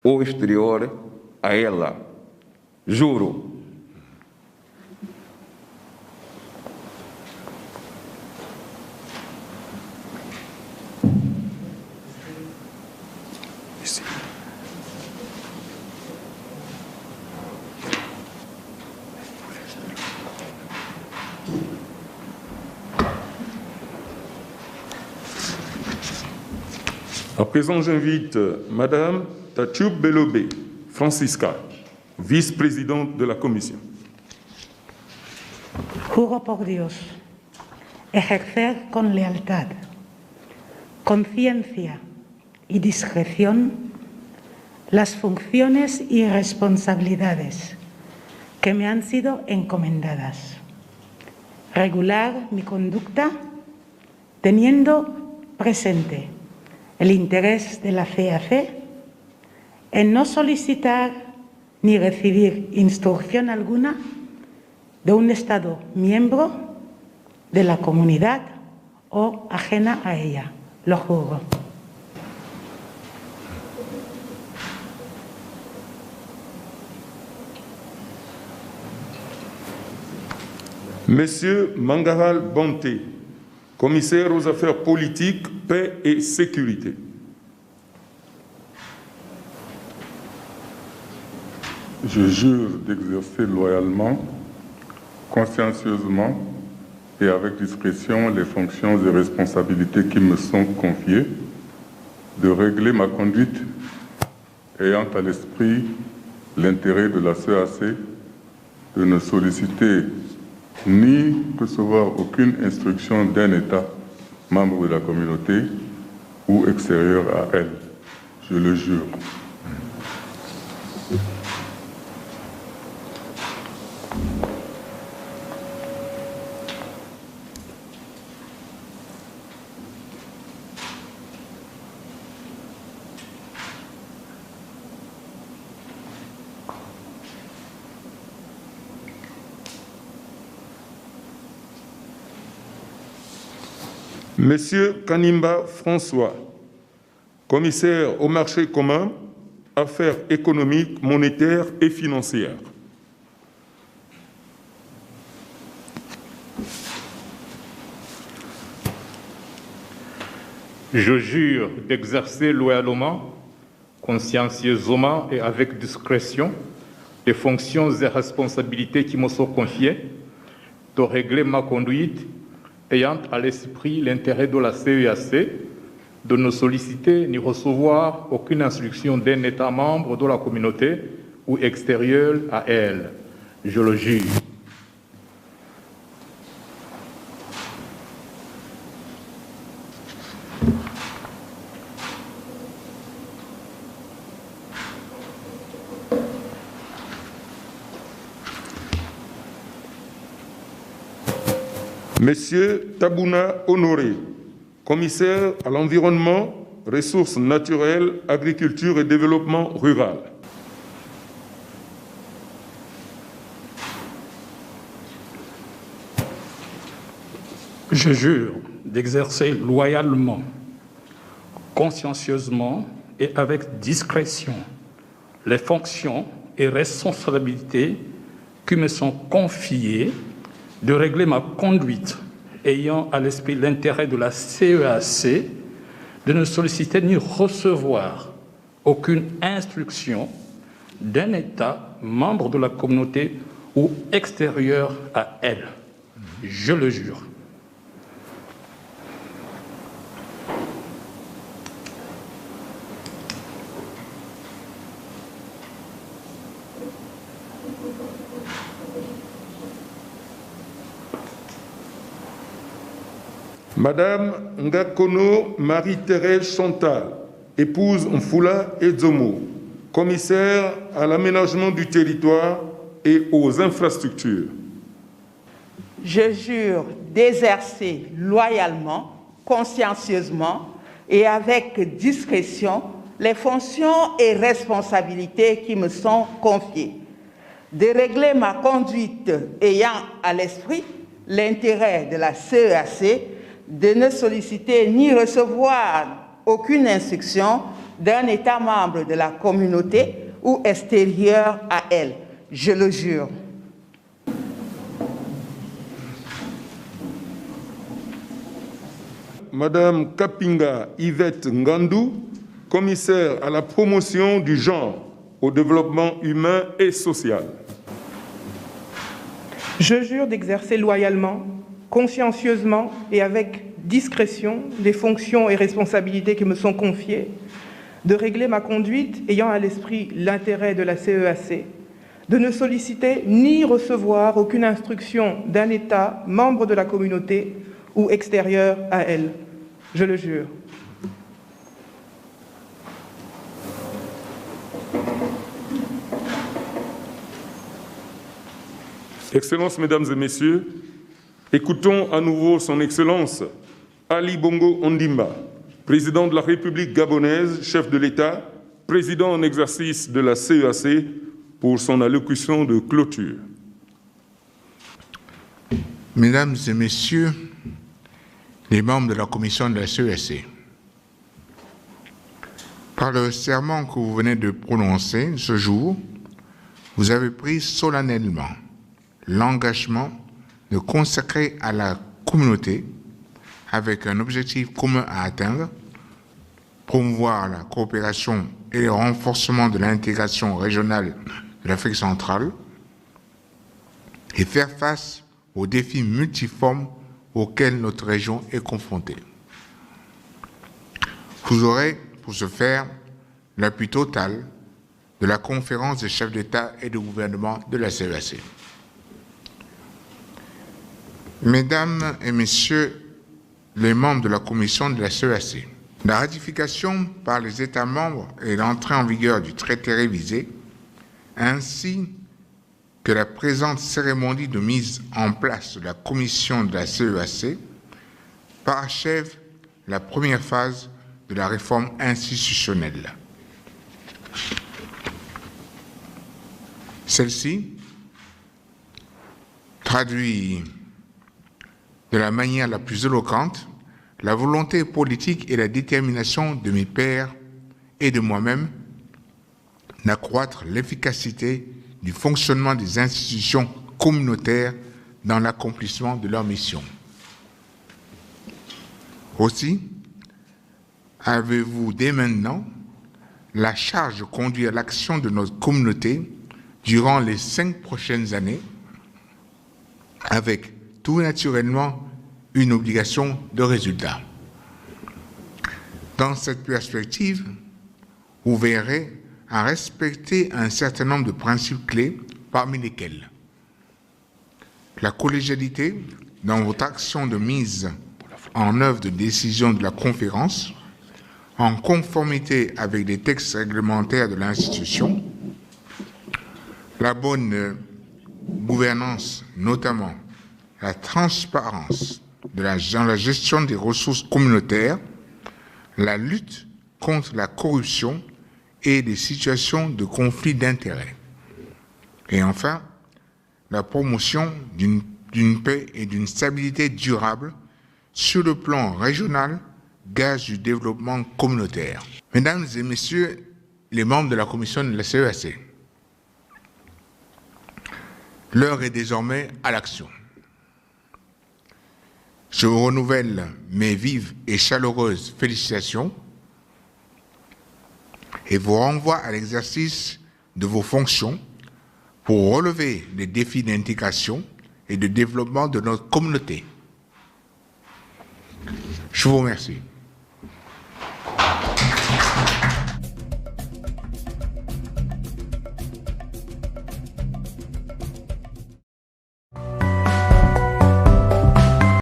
ou exterior a ela. Juro. À présent, j'invite Madame Tatiub Belobé, Francisca, vice-présidente de la Comisión. Juro por Dios ejercer con lealtad, conciencia y discreción las funciones y responsabilidades que me han sido encomendadas. Regular mi conducta teniendo presente el interés de la CAC en no solicitar ni recibir instrucción alguna de un Estado miembro de la comunidad o ajena a ella. Lo juro. Monsieur Mangaral Bonté, commissaire aux affaires politiques, paix et sécurité. Je jure d'exercer loyalement, consciencieusement et avec discrétion les fonctions et responsabilités qui me sont confiées, de régler ma conduite ayant à l'esprit l'intérêt de la CAC, de ne solliciter ni recevoir aucune instruction d'un État membre de la communauté ou extérieur à elle. Je le jure. Monsieur Kanimba François, commissaire au marché commun, affaires économiques, monétaires et financières. Je jure d'exercer loyalement, consciencieusement et avec discrétion les fonctions et responsabilités qui me sont confiées, de régler ma conduite ayant à l'esprit l'intérêt de la CEAC, de ne solliciter ni recevoir aucune instruction d'un État membre de la communauté ou extérieur à elle. Je le jure. Monsieur Tabouna Honoré, commissaire à l'environnement, ressources naturelles, agriculture et développement rural. Je jure d'exercer loyalement, consciencieusement et avec discrétion les fonctions et responsabilités qui me sont confiées, de régler ma conduite ayant à l'esprit l'intérêt de la CEAC, de ne solliciter ni recevoir aucune instruction d'un État membre de la communauté ou extérieur à elle. Je le jure. Madame Ngakono Marie-Thérèse Chantal, épouse Mfula Edzomo, commissaire à l'aménagement du territoire et aux infrastructures. Je jure d'exercer loyalement, consciencieusement et avec discrétion les fonctions et responsabilités qui me sont confiées, de régler ma conduite ayant à l'esprit l'intérêt de la CEAC, de ne solliciter ni recevoir aucune instruction d'un État membre de la communauté ou extérieur à elle. Je le jure. Madame Kapinga Yvette Ngandou, commissaire à la promotion du genre, au développement humain et social. Je jure d'exercer loyalement, consciencieusement et avec discrétion les fonctions et responsabilités qui me sont confiées, de régler ma conduite ayant à l'esprit l'intérêt de la CEAC, de ne solliciter ni recevoir aucune instruction d'un État membre de la communauté ou extérieur à elle. Je le jure. Excellences, Mesdames et Messieurs, écoutons à nouveau Son Excellence Ali Bongo Ondimba, président de la République gabonaise, chef de l'État, président en exercice de la CEAC, pour son allocution de clôture. Mesdames et Messieurs, les membres de la commission de la CEAC, par le serment que vous venez de prononcer ce jour, vous avez pris solennellement l'engagement de consacrer à la communauté, avec un objectif commun à atteindre, promouvoir la coopération et le renforcement de l'intégration régionale de l'Afrique centrale et faire face aux défis multiformes auxquels notre région est confrontée. Vous aurez, pour ce faire, l'appui total de la conférence des chefs d'État et de gouvernement de la CEAC. Mesdames et Messieurs les membres de la commission de la CEAC, la ratification par les États membres et l'entrée en vigueur du traité révisé, ainsi que la présente cérémonie de mise en place de la commission de la CEAC, parachève la première phase de la réforme institutionnelle. Celle-ci traduit de la manière la plus éloquente la volonté politique et la détermination de mes pairs et de moi-même d'accroître l'efficacité du fonctionnement des institutions communautaires dans l'accomplissement de leur mission. Aussi, avez-vous dès maintenant la charge de conduire l'action de notre communauté durant les 5 prochaines années, avec tout naturellement une obligation de résultat. Dans cette perspective, vous verrez à respecter un certain nombre de principes clés, parmi lesquels la collégialité dans votre action de mise en œuvre de décision de la conférence, en conformité avec les textes réglementaires de l'institution, la bonne gouvernance, notamment la transparence dans la gestion des ressources communautaires, la lutte contre la corruption et des situations de conflit d'intérêts. Et enfin, la promotion d'une paix et d'une stabilité durable sur le plan régional, gage du développement communautaire. Mesdames et Messieurs les membres de la commission de la CEAC, l'heure est désormais à l'action. Je vous renouvelle mes vives et chaleureuses félicitations et vous renvoie à l'exercice de vos fonctions pour relever les défis d'intégration et de développement de notre communauté. Je vous remercie.